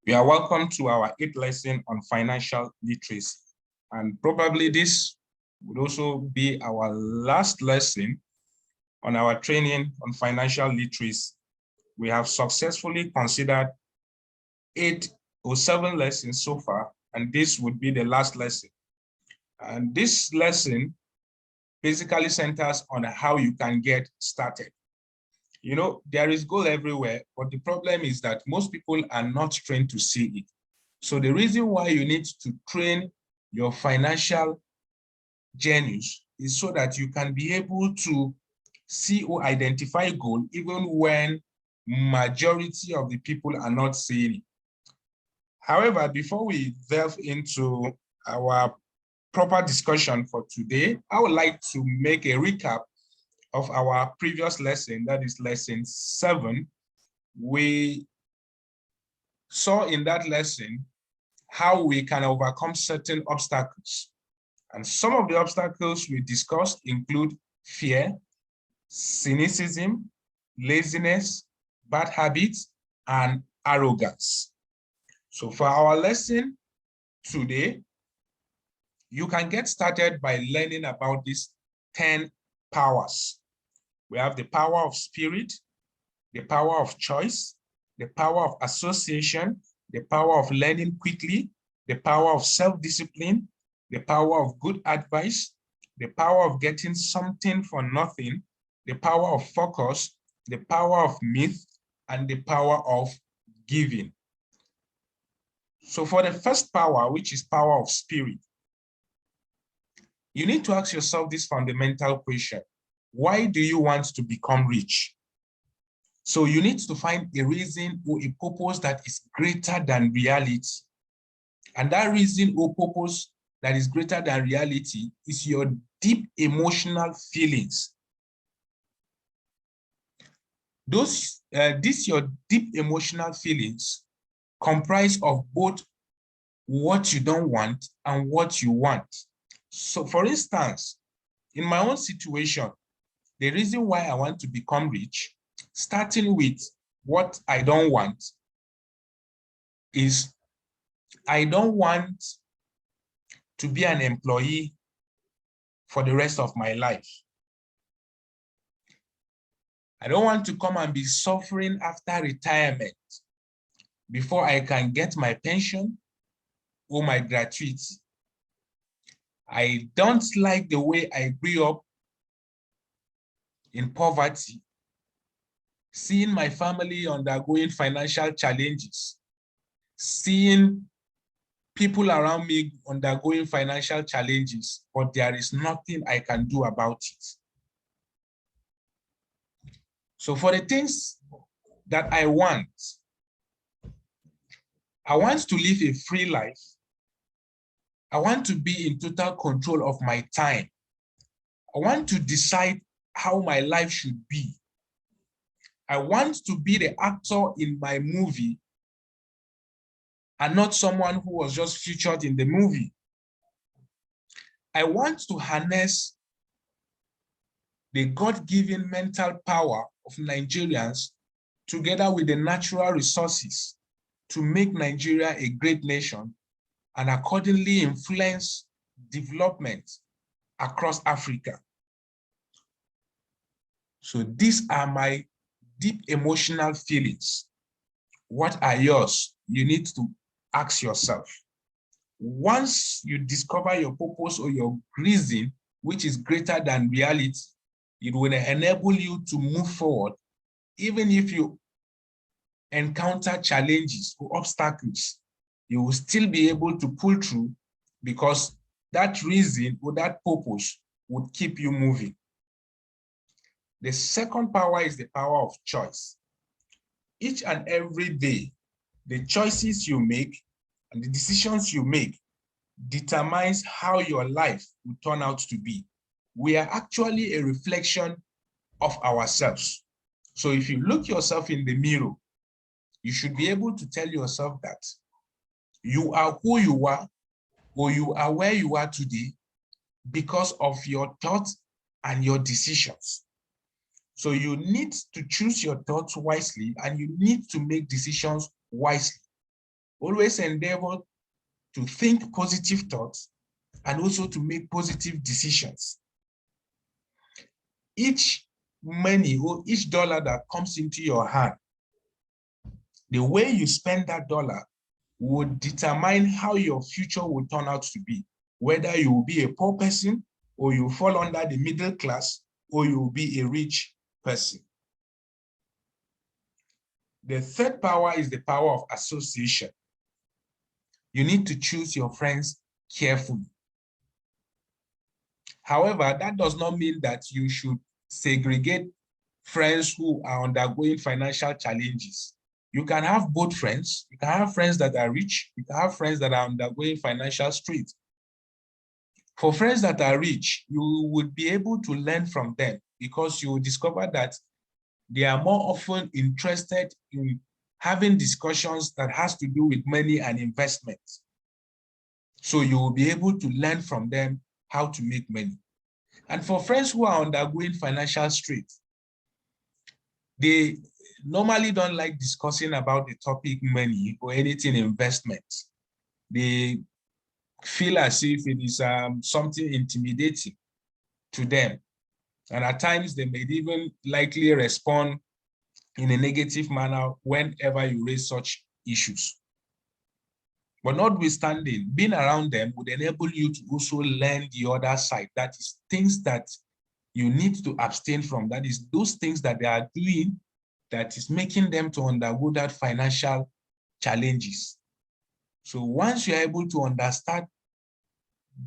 You are welcome to our 8th lesson on financial literacy. And probably this would also be our last lesson on our training on financial literacy. We have successfully considered 8 or 7 lessons so far, and this would be the last lesson. And this lesson basically centers on how you can get started. You know, there is goal everywhere, but the problem is that most people are not trained to see it. So the reason why you need to train your financial genius is so that you can be able to see or identify goal even when majority of the people are not seeing it. However, before we delve into our proper discussion for today, I would like to make a recap of our previous lesson, that is lesson 7. We saw in that lesson how we can overcome certain obstacles. And some of the obstacles we discussed include fear, cynicism, laziness, bad habits, and arrogance. So for our lesson today, you can get started by learning about these 10 powers. We have the power of spirit, the power of choice, the power of association, the power of learning quickly, the power of self-discipline, the power of good advice, the power of getting something for nothing, the power of focus, the power of myth, and the power of giving. So for the first power, which is power of spirit, you need to ask yourself this fundamental question. Why do you want to become rich? So you need to find a reason or a purpose that is greater than reality. And that reason or purpose that is greater than reality is your deep emotional feelings. These your deep emotional feelings comprise of both what you don't want and what you want. So for instance, in my own situation, the reason why I want to become rich, starting with what I don't want, is I don't want to be an employee for the rest of my life. I don't want to come and be suffering after retirement before I can get my pension or my gratuity. I don't like the way I grew up in poverty, seeing my family undergoing financial challenges, seeing people around me undergoing financial challenges, but there is nothing I can do about it. So for the things that I want to live a free life. I want to be in total control of my time. I want to decide how my life should be. I want to be the actor in my movie and not someone who was just featured in the movie. I want to harness the God-given mental power of Nigerians together with the natural resources to make Nigeria a great nation and accordingly influence development across Africa. So these are my deep emotional feelings. What are yours? You need to ask yourself. Once you discover your purpose or your reason, which is greater than reality, it will enable you to move forward, even if you encounter challenges or obstacles, you will still be able to pull through because that reason or that purpose would keep you moving. The second power is the power of choice. Each and every day, the choices you make and the decisions you make determines how your life will turn out to be. We are actually a reflection of ourselves. So if you look yourself in the mirror, you should be able to tell yourself that you are who you are or you are where you are today because of your thoughts and your decisions. So you need to choose your thoughts wisely and you need to make decisions wisely. Always endeavor to think positive thoughts and also to make positive decisions. Each money or each dollar that comes into your hand, the way you spend that dollar would determine how your future will turn out to be, whether you will be a poor person or you fall under the middle class or you will be a rich person. The third power is the power of association. You need to choose your friends carefully. However, that does not mean that you should segregate friends who are undergoing financial challenges. You can have both friends. You can have friends that are rich. You can have friends that are undergoing financial straits. For friends that are rich, you would be able to learn from them because you will discover that they are more often interested in having discussions that has to do with money and investments. So you will be able to learn from them how to make money. And for friends who are undergoing financial straits, they normally don't like discussing about the topic money or anything investment. They feel as if it is something intimidating to them. And at times they may even likely respond in a negative manner whenever you raise such issues. But notwithstanding, being around them would enable you to also learn the other side. That is things that you need to abstain from. That is those things that they are doing that is making them to undergo that financial challenges. So once you're able to understand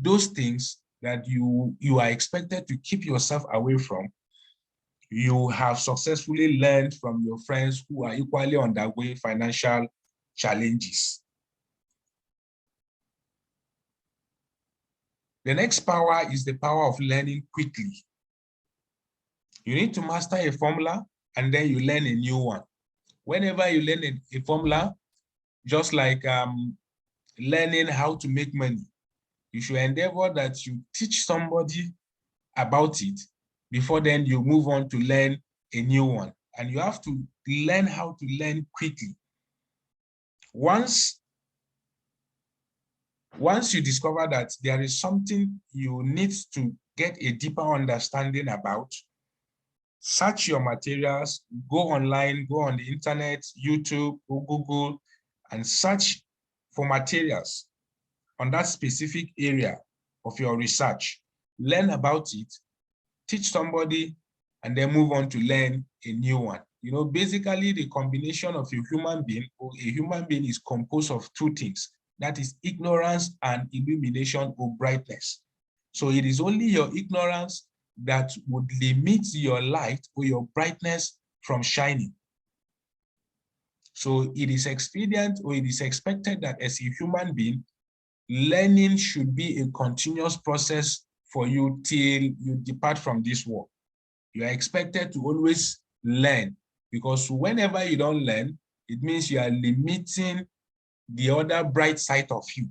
those things that you are expected to keep yourself away from, you have successfully learned from your friends who are equally undergoing financial challenges. The next power is the power of learning quickly. You need to master a formula and then you learn a new one. Whenever you learn a formula, just like learning how to make money, you should endeavor that you teach somebody about it before then you move on to learn a new one. And you have to learn how to learn quickly. Once you discover that there is something you need to get a deeper understanding about, search your materials, go online, go on the internet, YouTube, or Google, and search for materials on that specific area of your research. Learn about it, teach somebody, and then move on to learn a new one. You know, basically the combination of a human being or a human being is composed of two things. That is ignorance and illumination or brightness. So it is only your ignorance that would limit your light or your brightness from shining. So it is expedient or it is expected that as a human being, learning should be a continuous process for you till you depart from this world. You are expected to always learn, because whenever you don't learn, it means you are limiting the other bright side of you.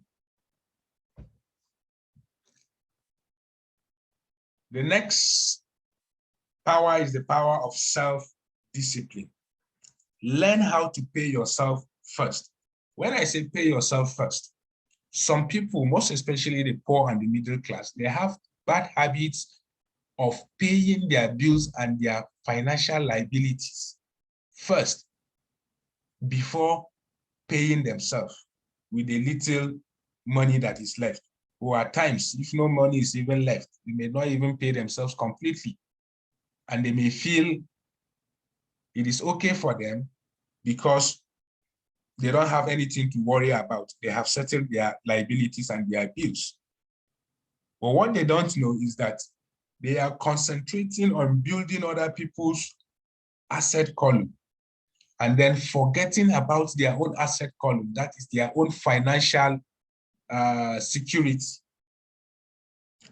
The next power is the power of self-discipline. Learn how to pay yourself first. When I say pay yourself first, some people, most especially the poor and the middle class, they have bad habits of paying their bills and their financial liabilities first before paying themselves with the little money that is left. Or at times, if no money is even left, they may not even pay themselves completely. And they may feel it is okay for them because they don't have anything to worry about. They have settled their liabilities and their bills. But what they don't know is that they are concentrating on building other people's asset column and then forgetting about their own asset column, that is their own financial security.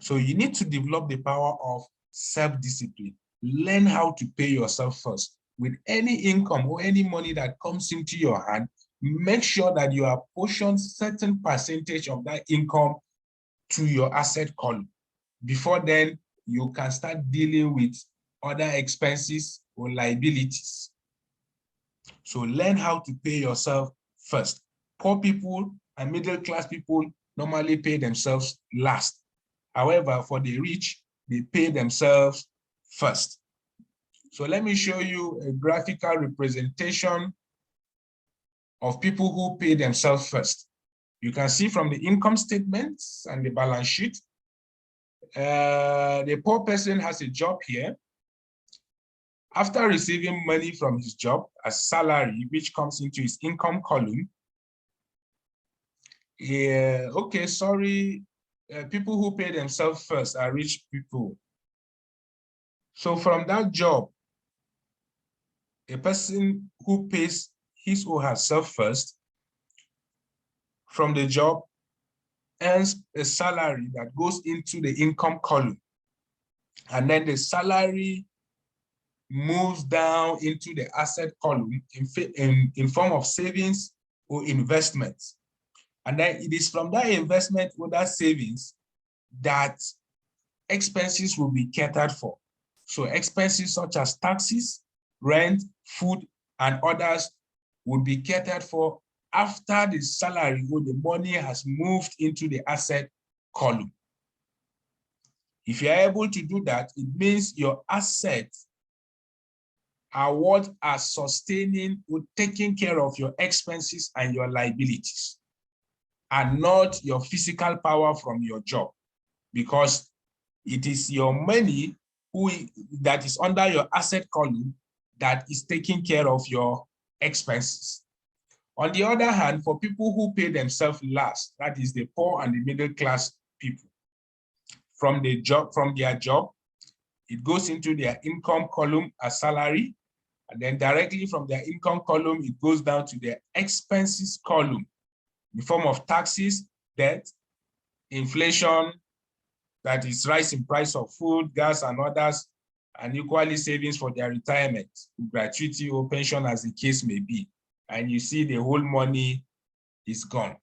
So you need to develop the power of self-discipline. Learn how to pay yourself first. With any income or any money that comes into your hand, make sure that you are portioned certain percentage of that income to your asset column. Before then, you can start dealing with other expenses or liabilities. So learn how to pay yourself first. Poor people and middle-class people normally pay themselves last. However, for the rich, they pay themselves first. So let me show you a graphical representation of people who pay themselves first. You can see from the income statements and the balance sheet, the poor person has a job here. After receiving money from his job as salary, which comes into his income column, people who pay themselves first are rich people. So from that job, a person who pays his or herself first from the job earns a salary that goes into the income column. And then the salary moves down into the asset column in form of savings or investments. And then it is from that investment or that savings that expenses will be catered for. So expenses such as taxes, rent, food, and others will be catered for after the salary or the money has moved into the asset column. If you're able to do that, it means your assets are what are sustaining or taking care of your expenses and your liabilities, and not your physical power from your job, because it is your money that is under your asset column that is taking care of your expenses. On the other hand, for people who pay themselves last, that is the poor and the middle class people, from their job, it goes into their income column as salary, and then directly from their income column, it goes down to their expenses column in the form of taxes, debt, inflation, that is rise in price of food, gas, and others, and equally savings for their retirement, gratuity or pension as the case may be. And you see the whole money is gone.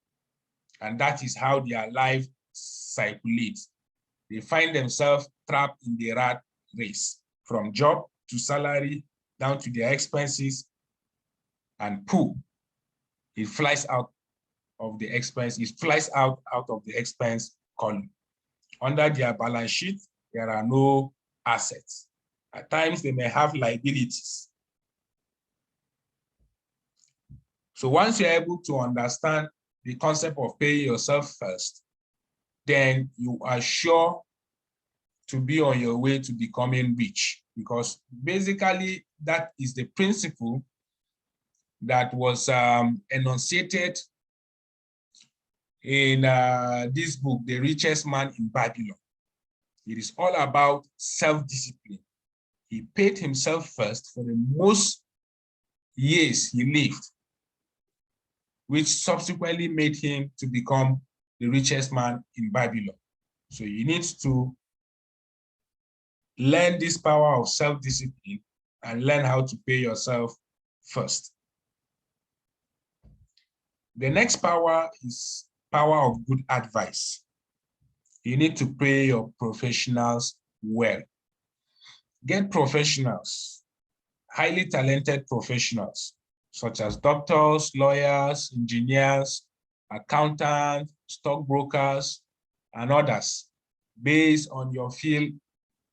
And that is how their life circulates. They find themselves trapped in the rat race, from job to salary, down to their expenses, and poof, it flies out of the expense, it flies out of the expense column. Under their balance sheet, there are no assets. At times, they may have liabilities. So once you're able to understand the concept of paying yourself first, then you are sure to be on your way to becoming rich, because basically that is the principle that was enunciated in this book, The Richest Man in Babylon. It is all about self-discipline. He paid himself first for the most years he lived, which subsequently made him to become the richest man in Babylon. So you need to learn this power of self-discipline and learn how to pay yourself first. The next power is power of good advice. You need to pay your professionals well. Get professionals, highly talented professionals, such as doctors, lawyers, engineers, accountants, stockbrokers, and others, based on your field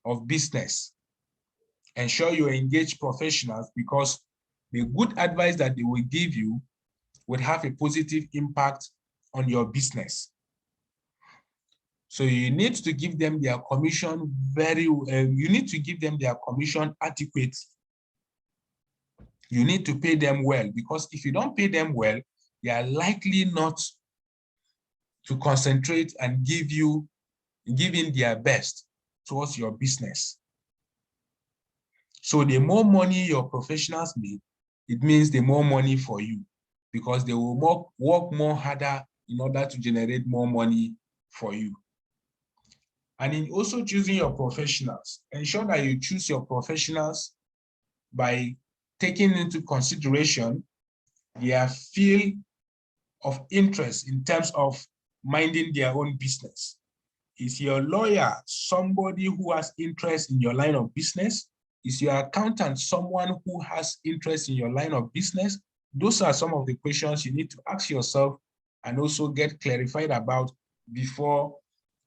of business. Ensure you engage professionals, because the good advice that they will give you would have a positive impact on your business. So you need to give them their commission you need to give them their commission adequately. You need to pay them well, because if you don't pay them well, they are likely not to concentrate and give in their best towards your business. So the more money your professionals make, it means the more money for you, because they will work more harder in order to generate more money for you. And in also choosing your professionals, ensure that you choose your professionals by taking into consideration their field of interest in terms of minding their own business. Is your lawyer somebody who has interest in your line of business? Is your accountant someone who has interest in your line of business? Those are some of the questions you need to ask yourself and also get clarified about before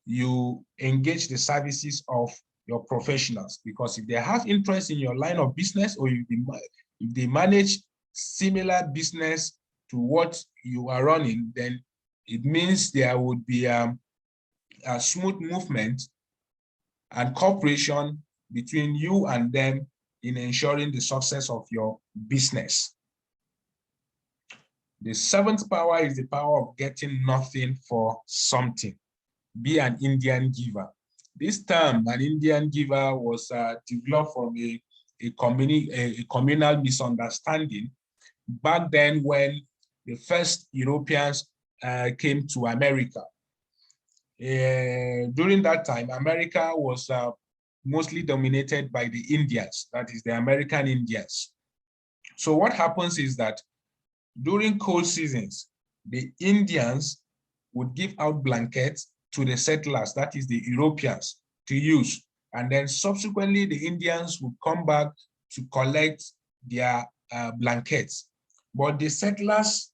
you engage the services of your professionals. Because if they have interest in your line of business, or if they manage similar business to what you are running, then it means there would be a smooth movement and cooperation between you and them in ensuring the success of your business. The seventh power is the power of getting nothing for something. Be an Indian giver. This term, an Indian giver, was developed from a communal misunderstanding back then when the first Europeans came to America. During that time, America was mostly dominated by the Indians, that is the American Indians. So what happens is that during cold seasons, the Indians would give out blankets to the settlers, that is the Europeans, to use. And then subsequently, the Indians would come back to collect their blankets. But the settlers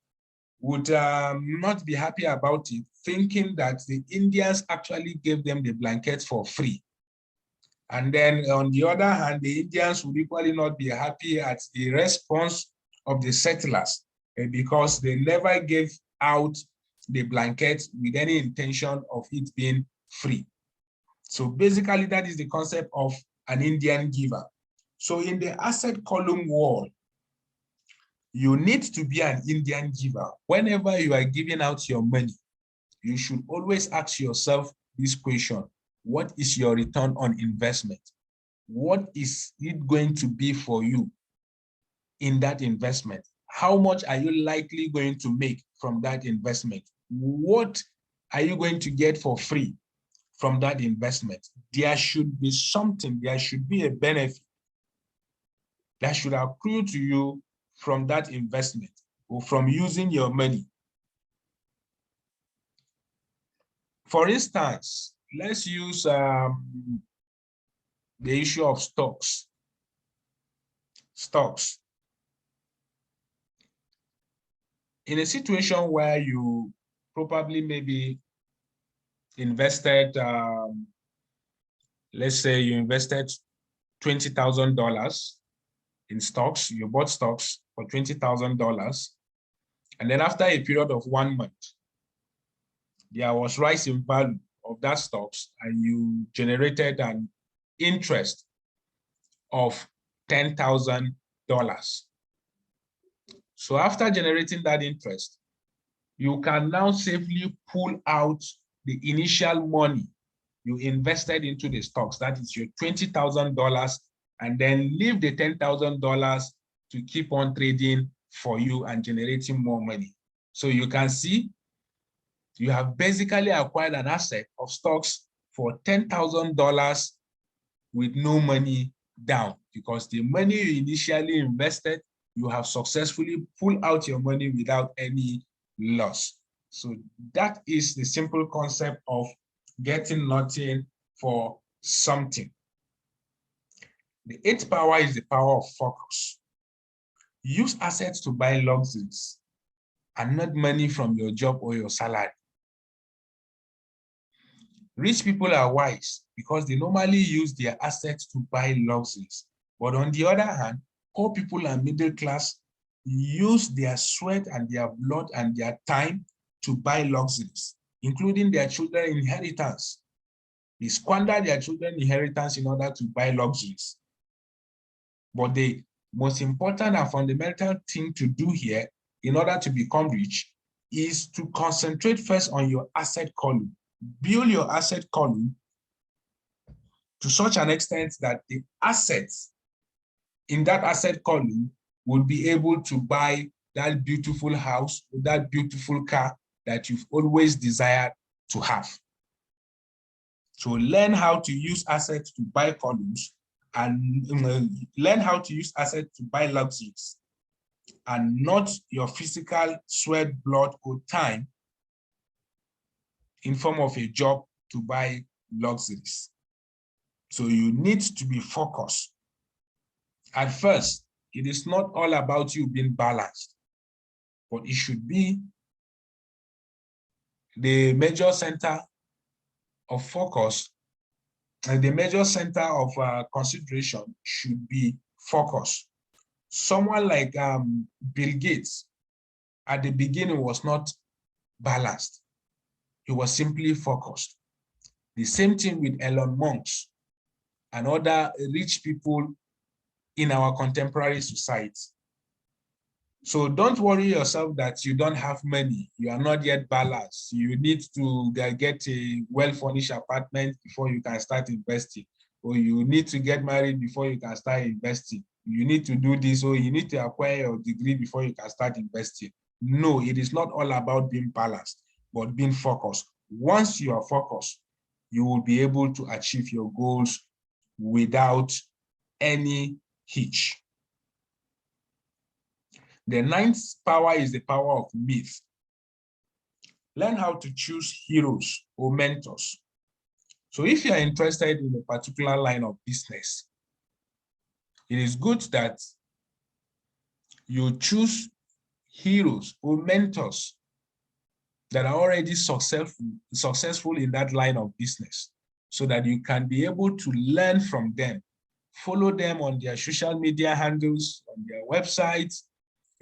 would not be happy about it, thinking that the Indians actually gave them the blankets for free. And then on the other hand, the Indians would equally not be happy at the response of the settlers, because they never gave out the blanket with any intention of it being free. So basically, that is the concept of an Indian giver. So in the asset column wall, you need to be an Indian giver. Whenever you are giving out your money, you should always ask yourself this question: what is your return on investment? What is it going to be for you in that investment? How much are you likely going to make from that investment? What are you going to get for free from that investment? There should be something, there should be a benefit that should accrue to you from that investment or from using your money. For instance, let's use the issue of stocks. Stocks. In a situation where you probably maybe invested, let's say you invested $20,000 in stocks, you bought stocks for $20,000, and then after a period of 1 month, there was rise in value of that stocks, and you generated an interest of $10,000. So after generating that interest, you can now safely pull out the initial money you invested into the stocks, that is your $20,000, and then leave the $10,000 to keep on trading for you and generating more money. So you can see you have basically acquired an asset of stocks for $10,000 with no money down, because the money you initially invested, you have successfully pulled out your money without any loss. So that is the simple concept of getting nothing for something. The eighth power is the power of focus. Use assets to buy luxuries and not money from your job or your salary. Rich people are wise because they normally use their assets to buy luxuries. But on the other hand, poor people and middle class use their sweat and their blood and their time to buy luxuries, including their children's inheritance. They squander their children's inheritance in order to buy luxuries. But the most important and fundamental thing to do here in order to become rich is to concentrate first on your asset column. Build your asset column to such an extent that the assets in that asset column will be able to buy that beautiful house, that beautiful car that you've always desired to have. So learn how to use assets to buy columns, and learn how to use assets to buy luxuries, and not your physical sweat, blood, or time in form of a job to buy luxuries. So you need to be focused. At first, it is not all about you being balanced. but it should be the major center of focus, and the major center of consideration should be focus. Someone like Bill Gates at the beginning was not balanced. He was simply focused. The same thing with Elon Musk and other rich people in our contemporary society. So don't worry yourself that you don't have money. You are not yet balanced. You need to get a well-furnished apartment before you can start investing. Or you need to get married before you can start investing. You need to do this, or you need to acquire your degree before you can start investing. No, it is not all about being balanced, but being focused. Once you are focused, you will be able to achieve your goals without any hitch. The ninth power is the power of myth. Learn how to choose heroes or mentors. So if you are interested in a particular line of business, it is good that you choose heroes or mentors that are already successful in that line of business, so that you can be able to learn from them, follow them on their social media handles, on their websites,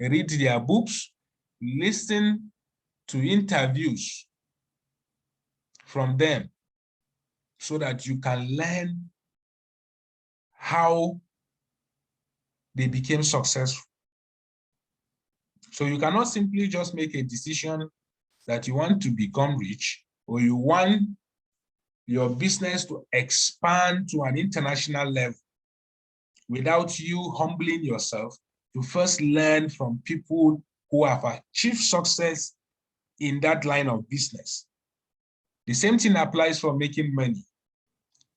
read their books, listen to interviews from them, so that you can learn how they became successful. So you cannot simply just make a decision that you want to become rich, or you want your business to expand to an international level, without you humbling yourself to first learn from people who have achieved success in that line of business. The same thing applies for making money.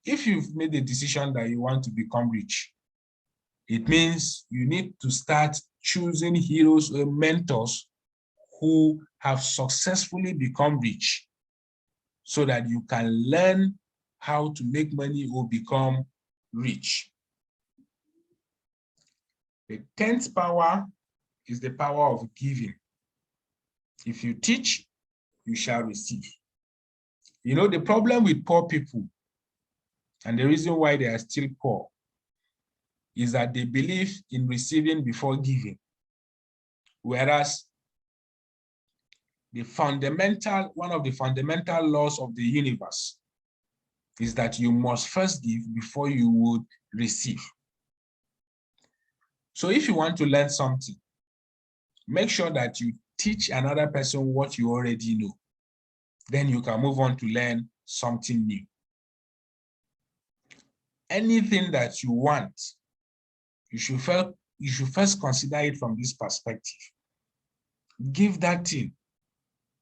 If you've made the decision that you want to become rich, it means you need to start choosing heroes or mentors who have successfully become rich, so that you can learn how to make money or become rich. The 10th power is the power of giving. If you teach, you shall receive. You know, the problem with poor people, and the reason why they are still poor, is that they believe in receiving before giving. Whereas one of the fundamental laws of the universe is that you must first give before you would receive. So if you want to learn something, make sure that you teach another person what you already know. Then you can move on to learn something new. Anything that you want, you should first consider it from this perspective. Give that thing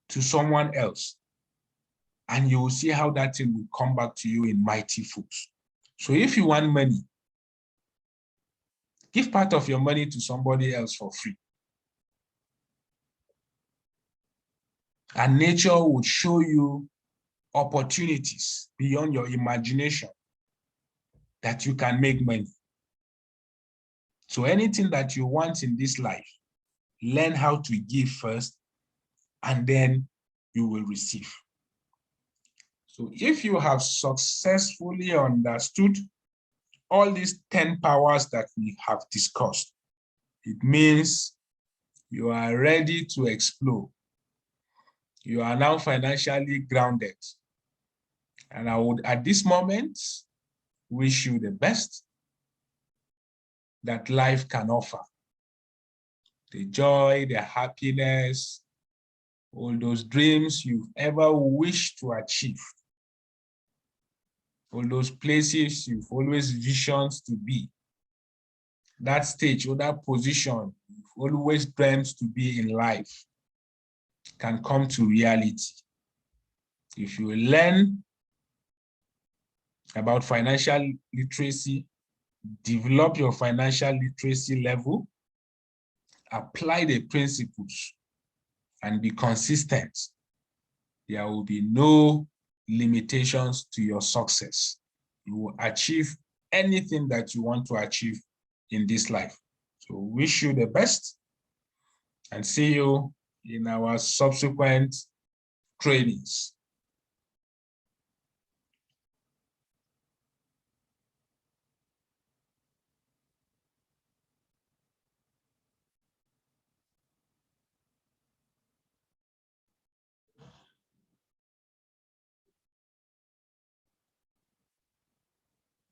to someone else, and you will see how that thing will come back to you in mighty force. So if you want money, give part of your money to somebody else for free. And nature would show you opportunities beyond your imagination that you can make money. So anything that you want in this life, learn how to give first, and then you will receive. So if you have successfully understood all these 10 powers that we have discussed, it means you are ready to explore. You are now financially grounded. And I would, at this moment, wish you the best that life can offer. The joy, the happiness, all those dreams you've ever wished to achieve, all those places you've always visioned to be, that stage or that position you've always dreamt to be in life, can come to reality if you learn about financial literacy, develop your financial literacy level, apply the principles, and be consistent. There will be no limitations to your success. You will achieve anything that you want to achieve in this life. So wish you the best. and see you in our subsequent trainings.